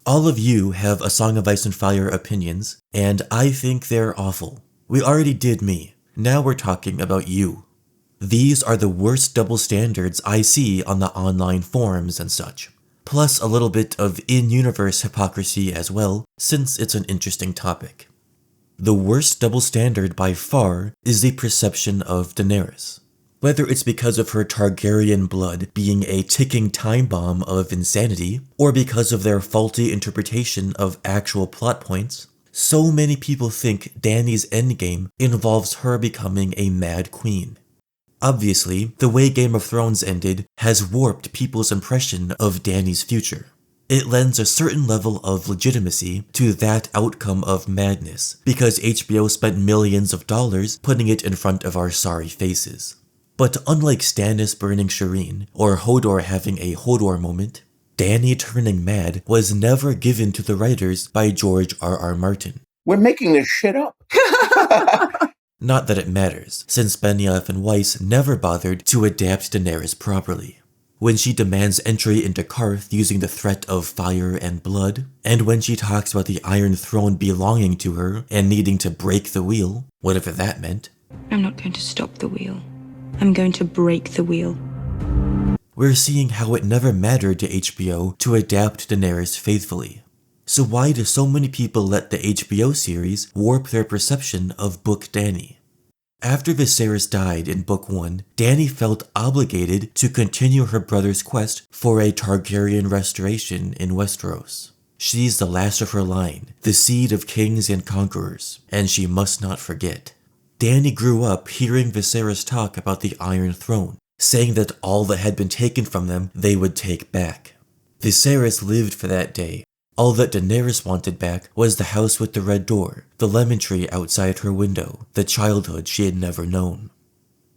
All of you have A Song of Ice and Fire opinions, and I think they're awful. We already did me. Now we're talking about you. These are the worst double standards I see on the online forums and such. Plus a little bit of in-universe hypocrisy as well, since it's an interesting topic. The worst double standard by far is the perception of Daenerys. Whether it's because of her Targaryen blood being a ticking time bomb of insanity, or because of their faulty interpretation of actual plot points, so many people think Dany's endgame involves her becoming a mad queen. Obviously, the way Game of Thrones ended has warped people's impression of Dany's future. It lends a certain level of legitimacy to that outcome of madness, because HBO spent millions of dollars putting it in front of our sorry faces. But unlike Stannis burning Shireen, or Hodor having a Hodor moment, Dany turning mad was never given to the writers by George R.R. Martin. We're making this shit up. Not that it matters, since Benioff and Weiss never bothered to adapt Daenerys properly. When she demands entry into Qarth using the threat of fire and blood, and when she talks about the Iron Throne belonging to her and needing to break the wheel, whatever that meant. I'm not going to stop the wheel. I'm going to break the wheel. We're seeing how it never mattered to HBO to adapt Daenerys faithfully. So why do so many people let the HBO series warp their perception of Book Dany? After Viserys died in Book 1, Dany felt obligated to continue her brother's quest for a Targaryen restoration in Westeros. She's the last of her line, the seed of kings and conquerors, and she must not forget. Dany grew up hearing Viserys talk about the Iron Throne, saying that all that had been taken from them they would take back. Viserys lived for that day. All that Daenerys wanted back was the house with the red door, the lemon tree outside her window, the childhood she had never known.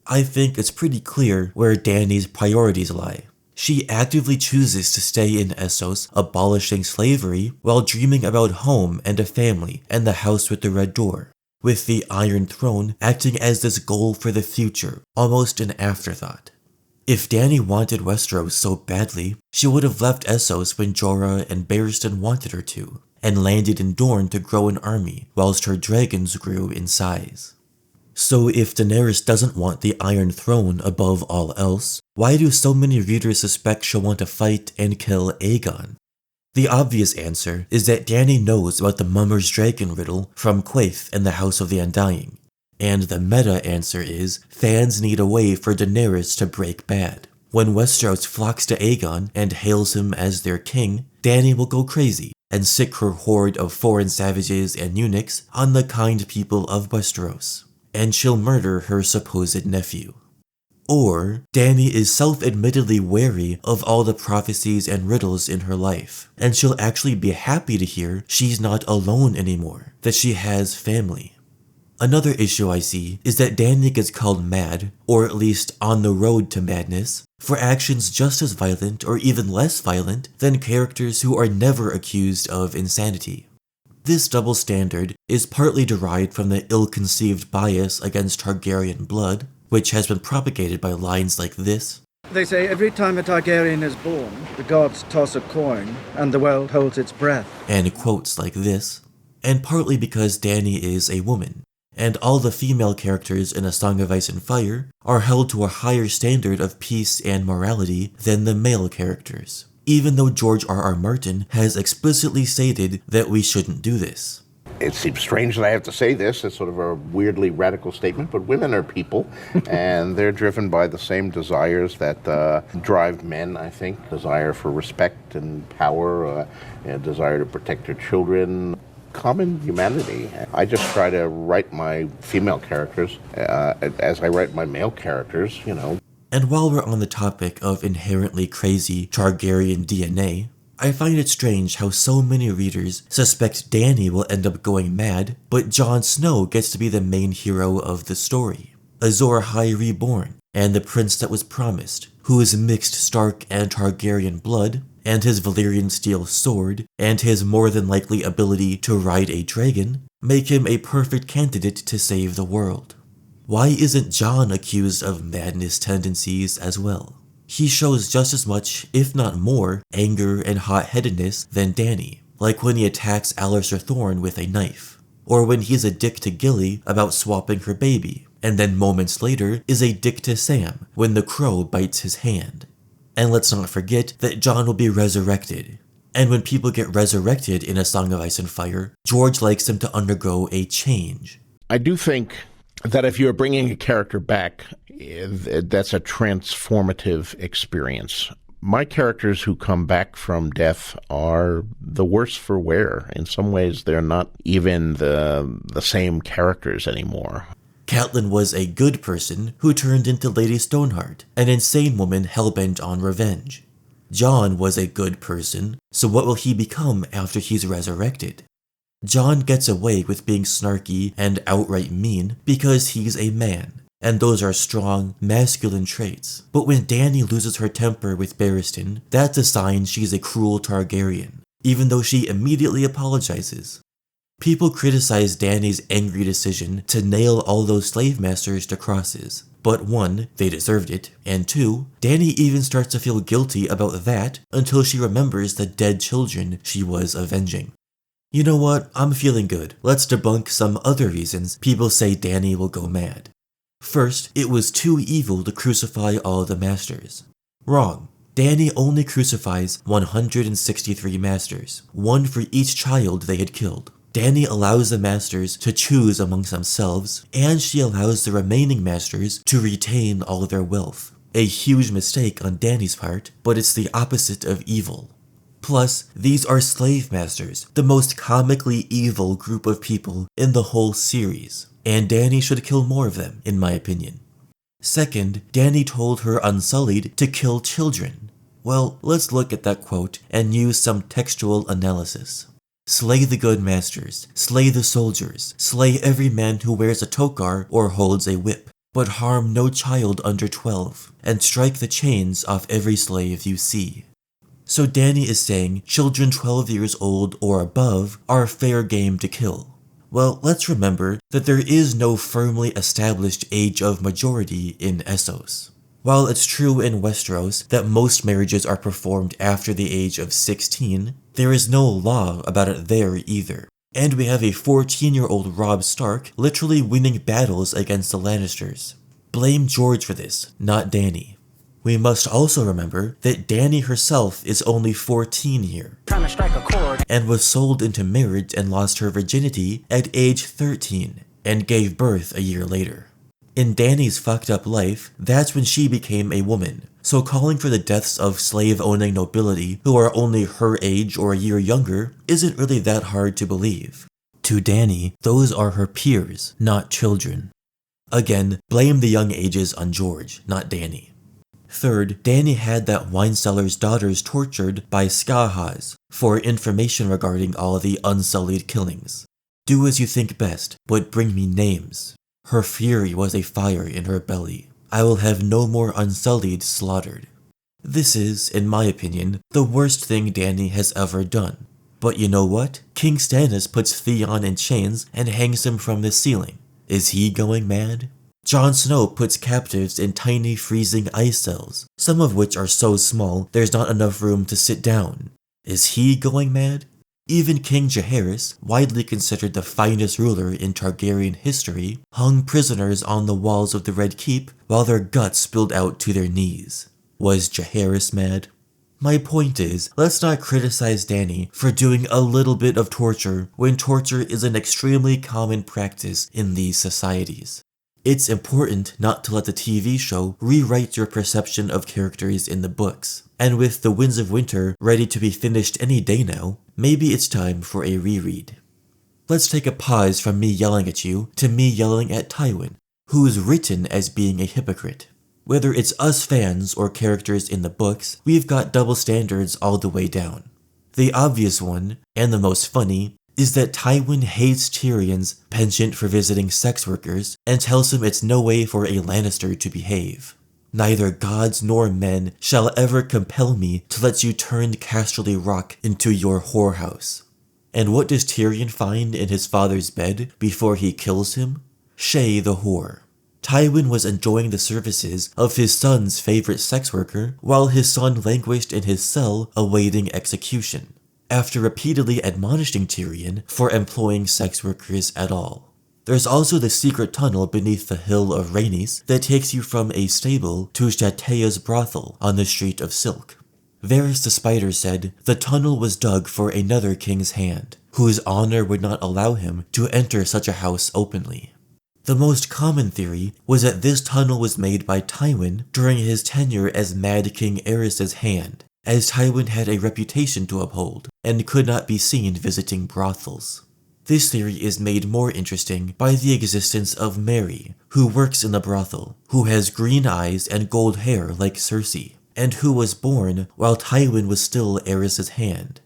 I think it's pretty clear where Dany's priorities lie. She actively chooses to stay in Essos, abolishing slavery, while dreaming about home and a family and the house with the red door, with the Iron Throne acting as this goal for the future, almost an afterthought. If Dany wanted Westeros so badly, she would have left Essos when Jorah and Barristan wanted her to, and landed in Dorne to grow an army whilst her dragons grew in size. So if Daenerys doesn't want the Iron Throne above all else, why do so many readers suspect she'll want to fight and kill Aegon? The obvious answer is that Dany knows about the Mummer's Dragon riddle from Quaithe and the House of the Undying. And the meta answer is, fans need a way for Daenerys to break bad. When Westeros flocks to Aegon and hails him as their king, Dany will go crazy and sick her horde of foreign savages and eunuchs on the kind people of Westeros, and she'll murder her supposed nephew. Or, Dany is self-admittedly wary of all the prophecies and riddles in her life, and she'll actually be happy to hear she's not alone anymore, that she has family. Another issue I see is that Dany gets called mad, or at least on the road to madness, for actions just as violent or even less violent than characters who are never accused of insanity. This double standard is partly derived from the ill-conceived bias against Targaryen blood, which has been propagated by lines like this. They say every time a Targaryen is born, the gods toss a coin, and the world holds its breath. And quotes like this. And partly because Dany is a woman, and all the female characters in A Song of Ice and Fire are held to a higher standard of peace and morality than the male characters, even though George R.R. Martin has explicitly stated that we shouldn't do this. It seems strange that I have to say this. It's sort of a weirdly radical statement, but women are people, and they're driven by the same desires that drive men, I think. Desire for respect and power, a desire to protect their children. Common humanity. I just try to write my female characters as I write my male characters, you know. And while we're on the topic of inherently crazy Targaryen DNA, I find it strange how so many readers suspect Dany will end up going mad, but Jon Snow gets to be the main hero of the story. Azor Ahai reborn, and the prince that was promised, who is mixed Stark and Targaryen blood, and his Valyrian steel sword, and his more than likely ability to ride a dragon, make him a perfect candidate to save the world. Why isn't Jon accused of madness tendencies as well? He shows just as much, if not more, anger and hot-headedness than Dany. like when he attacks Alistair Thorne with a knife, or when he's a dick to Gilly about swapping her baby, and then moments later is a dick to Sam when the crow bites his hand. And let's not forget that Jon will be resurrected. And when people get resurrected in A Song of Ice and Fire, George likes them to undergo a change. I do think that if you're bringing a character back, that's a transformative experience. My characters who come back from death are the worse for wear. In some ways, they're not even the same characters anymore. Catelyn was a good person who turned into Lady Stoneheart, an insane woman hellbent on revenge. Jon was a good person, so what will he become after he's resurrected? Jon gets away with being snarky and outright mean because he's a man, and those are strong, masculine traits. But when Dany loses her temper with Barristan, that's a sign she's a cruel Targaryen, even though she immediately apologizes. People criticize Dany's angry decision to nail all those slave masters to crosses, but 1, they deserved it, and 2, Dany even starts to feel guilty about that until she remembers the dead children she was avenging. You know what, I'm feeling good. Let's debunk some other reasons people say Dany will go mad. First, it was too evil to crucify all the masters. Wrong. Dany only crucifies 163 masters, 1 for each child they had killed. Dany allows the masters to choose amongst themselves, and she allows the remaining masters to retain all their wealth. A huge mistake on Dany's part, but it's the opposite of evil. Plus, these are slave masters, the most comically evil group of people in the whole series, and Dany should kill more of them, in my opinion. Second, Dany told her Unsullied to kill children. Well, let's look at that quote and use some textual analysis. Slay the good masters, slay the soldiers, slay every man who wears a tokar or holds a whip, but harm no child under 12, and strike the chains off every slave you see. So Dany is saying children 12 years old or above are fair game to kill. Well, let's remember that there is no firmly established age of majority in Essos. While it's true in Westeros that most marriages are performed after the age of 16, there is no law about it there either. And we have a 14-year-old Robb Stark literally winning battles against the Lannisters. Blame George for this, not Dany. We must also remember that Dany herself is only 14 here, Trying to strike a chord, and was sold into marriage and lost her virginity at age 13, and gave birth a year later. In Dany's fucked up life, that's when she became a woman, so calling for the deaths of slave-owning nobility who are only her age or a year younger isn't really that hard to believe. To Dany, those are her peers, not children. Again, blame the young ages on George, not Dany. Third, Dany had that wine seller's daughters tortured by Skahaz for information regarding all the Unsullied killings. Do as you think best, but bring me names. Her fury was a fire in her belly. I will have no more Unsullied slaughtered. This is, in my opinion, the worst thing Dany has ever done. But you know what? King Stannis puts Theon in chains and hangs him from the ceiling. Is he going mad? Jon Snow puts captives in tiny freezing ice cells, some of which are so small there's not enough room to sit down. Is he going mad? Even King Jaehaerys, widely considered the finest ruler in Targaryen history, hung prisoners on the walls of the Red Keep while their guts spilled out to their knees. Was Jaehaerys mad? My point is, let's not criticize Dany for doing a little bit of torture when torture is an extremely common practice in these societies. It's important not to let the TV show rewrite your perception of characters in the books, and with The Winds of Winter ready to be finished any day now, maybe it's time for a reread. Let's take a pause from me yelling at you to me yelling at Tywin, who's written as being a hypocrite. Whether it's us fans or characters in the books, we've got double standards all the way down. The obvious one, and the most funny, is that Tywin hates Tyrion's penchant for visiting sex workers and tells him it's no way for a Lannister to behave. Neither gods nor men shall ever compel me to let you turn Casterly Rock into your whorehouse. And what does Tyrion find in his father's bed before he kills him? Shay the whore. Tywin was enjoying the services of his son's favorite sex worker while his son languished in his cell awaiting execution. after repeatedly admonishing Tyrion for employing sex workers at all. There's also the secret tunnel beneath the Hill of Rhaenys that takes you from a stable to Shatea's brothel on the Street of Silk. Varys the Spider said the tunnel was dug for another king's hand, whose honor would not allow him to enter such a house openly. The most common theory was that this tunnel was made by Tywin during his tenure as Mad King Aerys's hand, as Tywin had a reputation to uphold and could not be seen visiting brothels. This theory is made more interesting by the existence of Mary, who works in the brothel, who has green eyes and gold hair like Cersei, and who was born while Tywin was still Aerys's hand.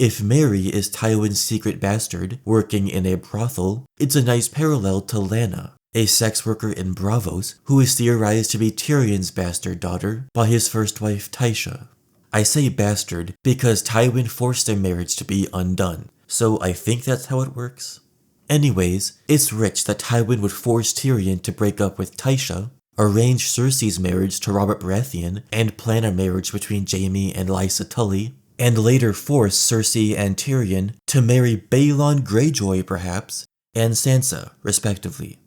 If Mary is Tywin's secret bastard working in a brothel, it's a nice parallel to Lyanna, a sex worker in Braavos who is theorized to be Tyrion's bastard daughter by his first wife Tysha. I say bastard because Tywin forced their marriage to be undone, so I think that's how it works. Anyways, it's rich that Tywin would force Tyrion to break up with Tysha, arrange Cersei's marriage to Robert Baratheon and plan a marriage between Jaime and Lysa Tully, and later force Cersei and Tyrion to marry Balon Greyjoy perhaps, and Sansa, respectively.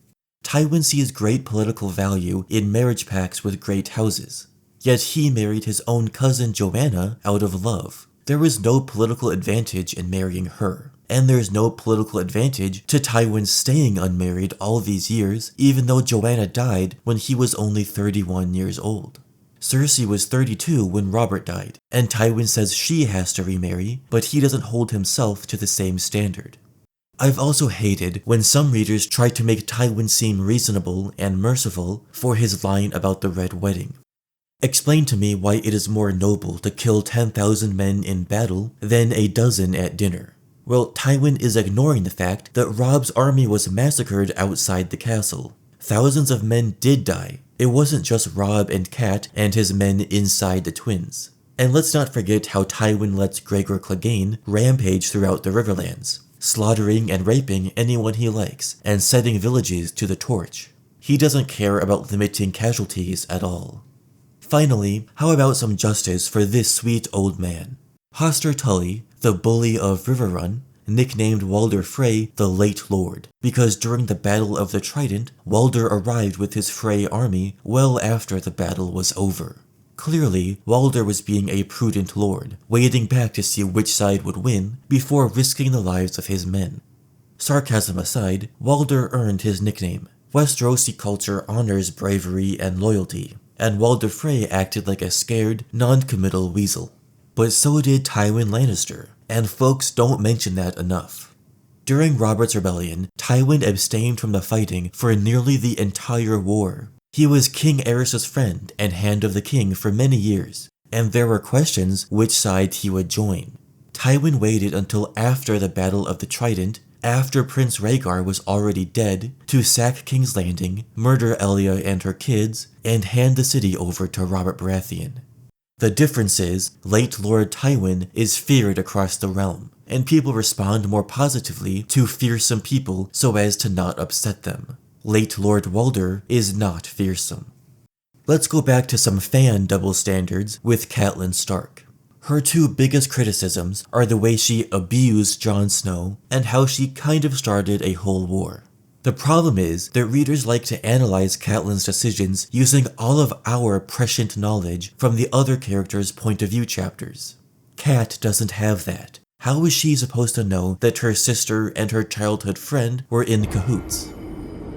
Tywin sees great political value in marriage pacts with great houses, yet he married his own cousin Joanna out of love. There was no political advantage in marrying her, and there's no political advantage to Tywin staying unmarried all these years, even though Joanna died when he was only 31 years old. Cersei was 32 when Robert died, and Tywin says she has to remarry, but he doesn't hold himself to the same standard. I've also hated when some readers try to make Tywin seem reasonable and merciful for his line about the Red Wedding. Explain to me why it is more noble to kill 10,000 men in battle than a dozen at dinner. Well, Tywin is ignoring the fact that Robb's army was massacred outside the castle. Thousands of men did die. It wasn't just Robb and Cat and his men inside the Twins. And let's not forget how Tywin lets Gregor Clegane rampage throughout the Riverlands, slaughtering and raping anyone he likes and setting villages to the torch. He doesn't care about limiting casualties at all. Finally, how about some justice for this sweet old man? Hoster Tully, the bully of Riverrun, nicknamed Walder Frey the Late Lord, because during the Battle of the Trident, Walder arrived with his Frey army well after the battle was over. Clearly, Walder was being a prudent lord, waiting back to see which side would win before risking the lives of his men. Sarcasm aside, Walder earned his nickname. Westerosi culture honors bravery and loyalty, and Walder Frey acted like a scared, non-committal weasel. But so did Tywin Lannister, and folks don't mention that enough. During Robert's Rebellion, Tywin abstained from the fighting for nearly the entire war. He was King Aerys's friend and Hand of the King for many years, and there were questions which side he would join. Tywin waited until after the Battle of the Trident, after Prince Rhaegar was already dead, to sack King's Landing, murder Elia and her kids, and hand the city over to Robert Baratheon. The difference is, late Lord Tywin is feared across the realm, and people respond more positively to fearsome people so as to not upset them. Late Lord Walder is not fearsome. Let's go back to some fan double standards with Catelyn Stark. Her two biggest criticisms are the way she abused Jon Snow and how she kind of started a whole war. The problem is that readers like to analyze Catelyn's decisions using all of our prescient knowledge from the other characters' point of view chapters. Cat doesn't have that. How is she supposed to know that her sister and her childhood friend were in cahoots?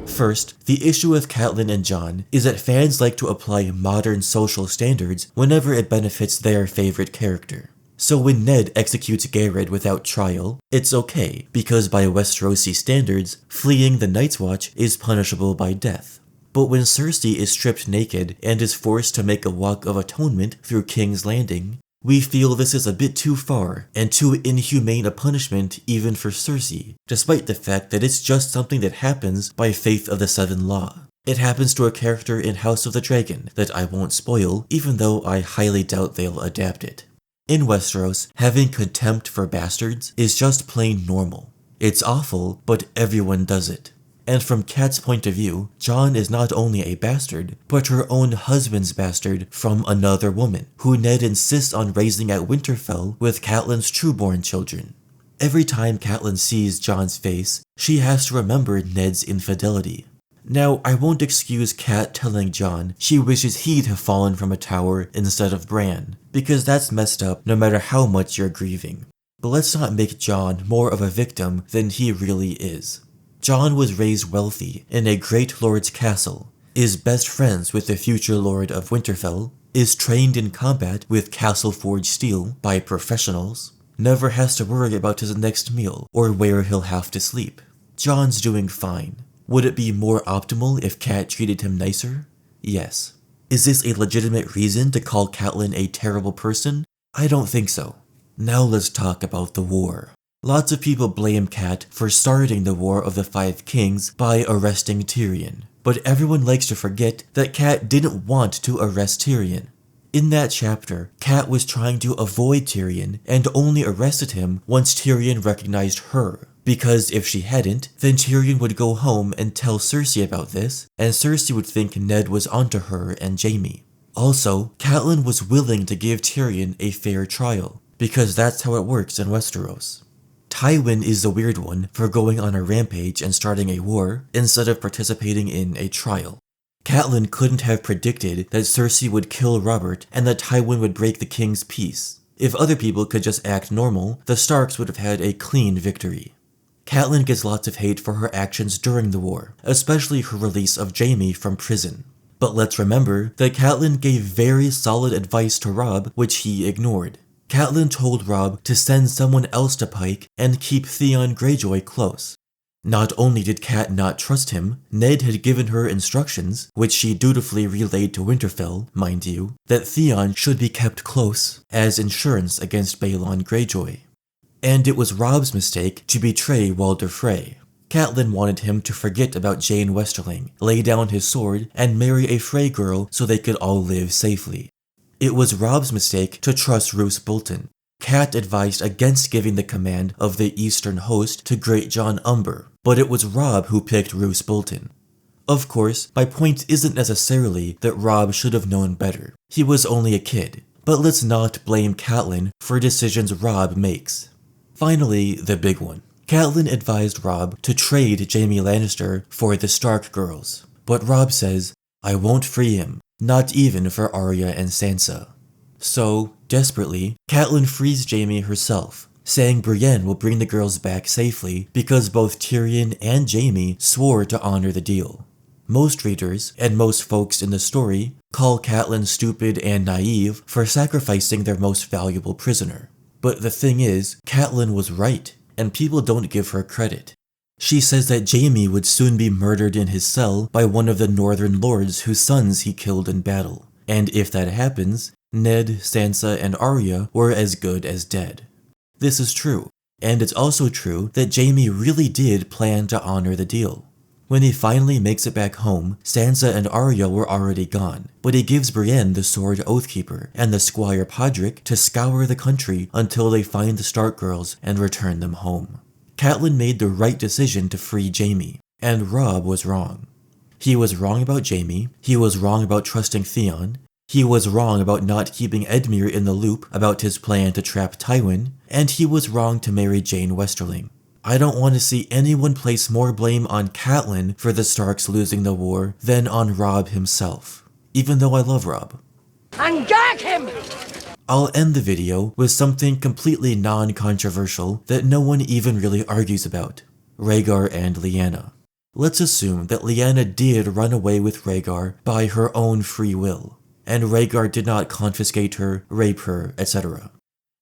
First, the issue with Catelyn and Jon is that fans like to apply modern social standards whenever it benefits their favorite character. So when Ned executes Garrett without trial, it's okay, because by Westerosi standards, fleeing the Night's Watch is punishable by death. But when Cersei is stripped naked and is forced to make a walk of atonement through King's Landing, we feel this is a bit too far and too inhumane a punishment even for Cersei, despite the fact that it's just something that happens by faith of the Seven Law. It happens to a character in House of the Dragon that I won't spoil, even though I highly doubt they'll adapt it. In Westeros, having contempt for bastards is just plain normal. It's awful, but everyone does it. And from Cat's point of view, Jon is not only a bastard, but her own husband's bastard from another woman, who Ned insists on raising at Winterfell with Catelyn's trueborn children. Every time Catelyn sees Jon's face, she has to remember Ned's infidelity. Now, I won't excuse Cat telling Jon she wishes he'd have fallen from a tower instead of Bran, because that's messed up no matter how much you're grieving. But let's not make Jon more of a victim than he really is. Jon was raised wealthy in a great lord's castle, is best friends with the future lord of Winterfell, is trained in combat with castle-forged steel by professionals, never has to worry about his next meal or where he'll have to sleep. Jon's doing fine. Would it be more optimal if Cat treated him nicer? Yes. Is this a legitimate reason to call Catelyn a terrible person? I don't think so. Now let's talk about the war. Lots of people blame Cat for starting the War of the Five Kings by arresting Tyrion, but everyone likes to forget that Cat didn't want to arrest Tyrion. In that chapter, Cat was trying to avoid Tyrion and only arrested him once Tyrion recognized her, because if she hadn't, then Tyrion would go home and tell Cersei about this, and Cersei would think Ned was onto her and Jaime. Also, Catelyn was willing to give Tyrion a fair trial, because that's how it works in Westeros. Tywin is the weird one for going on a rampage and starting a war instead of participating in a trial. Catelyn couldn't have predicted that Cersei would kill Robert and that Tywin would break the king's peace. If other people could just act normal, the Starks would have had a clean victory. Catelyn gets lots of hate for her actions during the war, especially her release of Jaime from prison. But let's remember that Catelyn gave very solid advice to Robb, which he ignored. Catelyn told Robb to send someone else to Pike and keep Theon Greyjoy close. Not only did Cat not trust him, Ned had given her instructions, which she dutifully relayed to Winterfell, mind you, that Theon should be kept close as insurance against Balon Greyjoy. And it was Robb's mistake to betray Walder Frey. Catelyn wanted him to forget about Jane Westerling, lay down his sword, and marry a Frey girl so they could all live safely. It was Robb's mistake to trust Roose Bolton. Cat advised against giving the command of the Eastern Host to Great John Umber, but it was Robb who picked Roose Bolton. Of course, my point isn't necessarily that Robb should have known better. He was only a kid. But let's not blame Catelyn for decisions Robb makes. Finally, the big one. Catelyn advised Robb to trade Jaime Lannister for the Stark girls, but Robb says, "I won't free him. Not even for Arya and Sansa." So, desperately, Catelyn frees Jaime herself, saying Brienne will bring the girls back safely because both Tyrion and Jaime swore to honor the deal. Most readers, and most folks in the story, call Catelyn stupid and naive for sacrificing their most valuable prisoner. But the thing is, Catelyn was right, and people don't give her credit. She says that Jaime would soon be murdered in his cell by one of the Northern Lords whose sons he killed in battle. And if that happens, Ned, Sansa, and Arya were as good as dead. This is true, and it's also true that Jaime really did plan to honor the deal. When he finally makes it back home, Sansa and Arya were already gone, but he gives Brienne the Sword Oathkeeper and the Squire Podrick to scour the country until they find the Stark girls and return them home. Catelyn made the right decision to free Jaime, and Robb was wrong. He was wrong about Jaime, he was wrong about trusting Theon, he was wrong about not keeping Edmure in the loop about his plan to trap Tywin, and he was wrong to marry Jane Westerling. I don't want to see anyone place more blame on Catelyn for the Starks losing the war than on Robb himself, even though I love Robb. And gag him! I'll end the video with something completely non-controversial that no one even really argues about: Rhaegar and Lyanna. Let's assume that Lyanna did run away with Rhaegar by her own free will, and Rhaegar did not confiscate her, rape her, etc.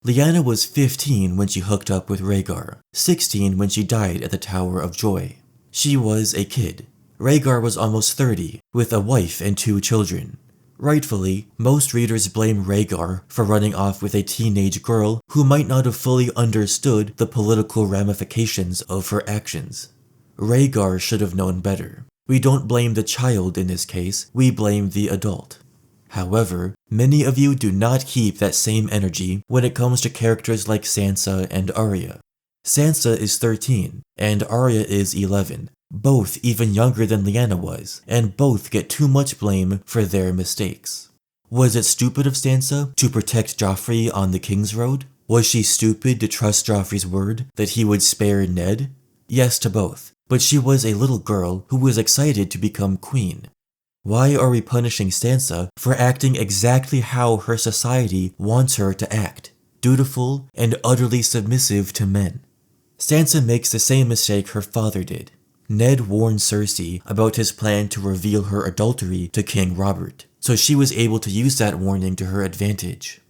Lyanna was 15 when she hooked up with Rhaegar, 16 when she died at the Tower of Joy. She was a kid. Rhaegar was almost 30, with a wife and 2 children. Rightfully, most readers blame Rhaegar for running off with a teenage girl who might not have fully understood the political ramifications of her actions. Rhaegar should have known better. We don't blame the child in this case, we blame the adult. However, many of you do not keep that same energy when it comes to characters like Sansa and Arya. Sansa is 13, and Arya is 11, both even younger than Lyanna was, and both get too much blame for their mistakes. Was it stupid of Sansa to protect Joffrey on the King's Road? Was she stupid to trust Joffrey's word that he would spare Ned? Yes to both, but she was a little girl who was excited to become queen. Why are we punishing Sansa for acting exactly how her society wants her to act? Dutiful and utterly submissive to men. Sansa makes the same mistake her father did. Ned warned Cersei about his plan to reveal her adultery to King Robert, so she was able to use that warning to her advantage.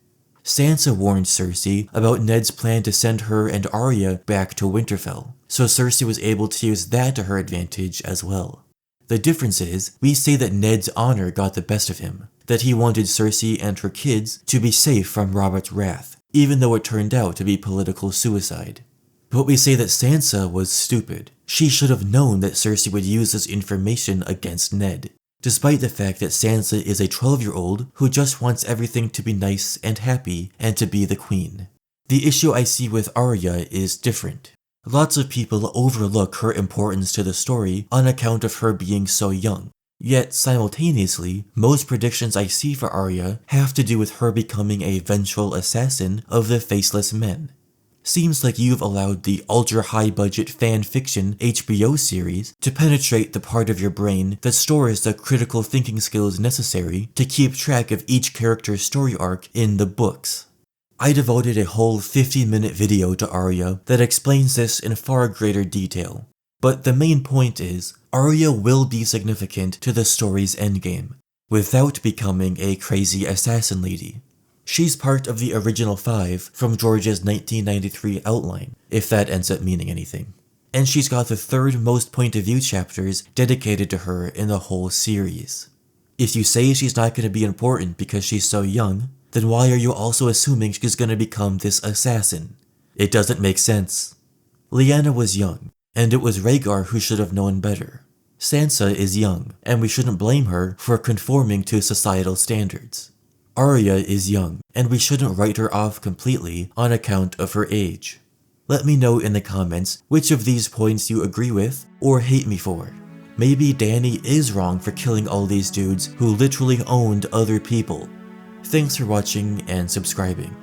Sansa warned Cersei about Ned's plan to send her and Arya back to Winterfell, so Cersei was able to use that to her advantage as well. The difference is, we say that Ned's honor got the best of him, that he wanted Cersei and her kids to be safe from Robert's wrath, even though it turned out to be political suicide. But we say that Sansa was stupid. She should have known that Cersei would use this information against Ned, despite the fact that Sansa is a 12-year-old who just wants everything to be nice and happy and to be the queen. The issue I see with Arya is different. Lots of people overlook her importance to the story on account of her being so young. Yet, simultaneously, most predictions I see for Arya have to do with her becoming a vengeful assassin of the Faceless Men. Seems like you've allowed the ultra-high-budget fan-fiction HBO series to penetrate the part of your brain that stores the critical thinking skills necessary to keep track of each character's story arc in the books. I devoted a whole 50-minute video to Arya that explains this in far greater detail. But the main point is, Arya will be significant to the story's endgame, without becoming a crazy assassin lady. She's part of the original 5 from George's 1993 outline, if that ends up meaning anything. And she's got the 3rd most point of view chapters dedicated to her in the whole series. If you say she's not going to be important because she's so young, then why are you also assuming she's going to become this assassin? It doesn't make sense. Lyanna was young, and it was Rhaegar who should have known better. Sansa is young, and we shouldn't blame her for conforming to societal standards. Arya is young, and we shouldn't write her off completely on account of her age. Let me know in the comments which of these points you agree with or hate me for. Maybe Dany is wrong for killing all these dudes who literally owned other people. Thanks for watching and subscribing.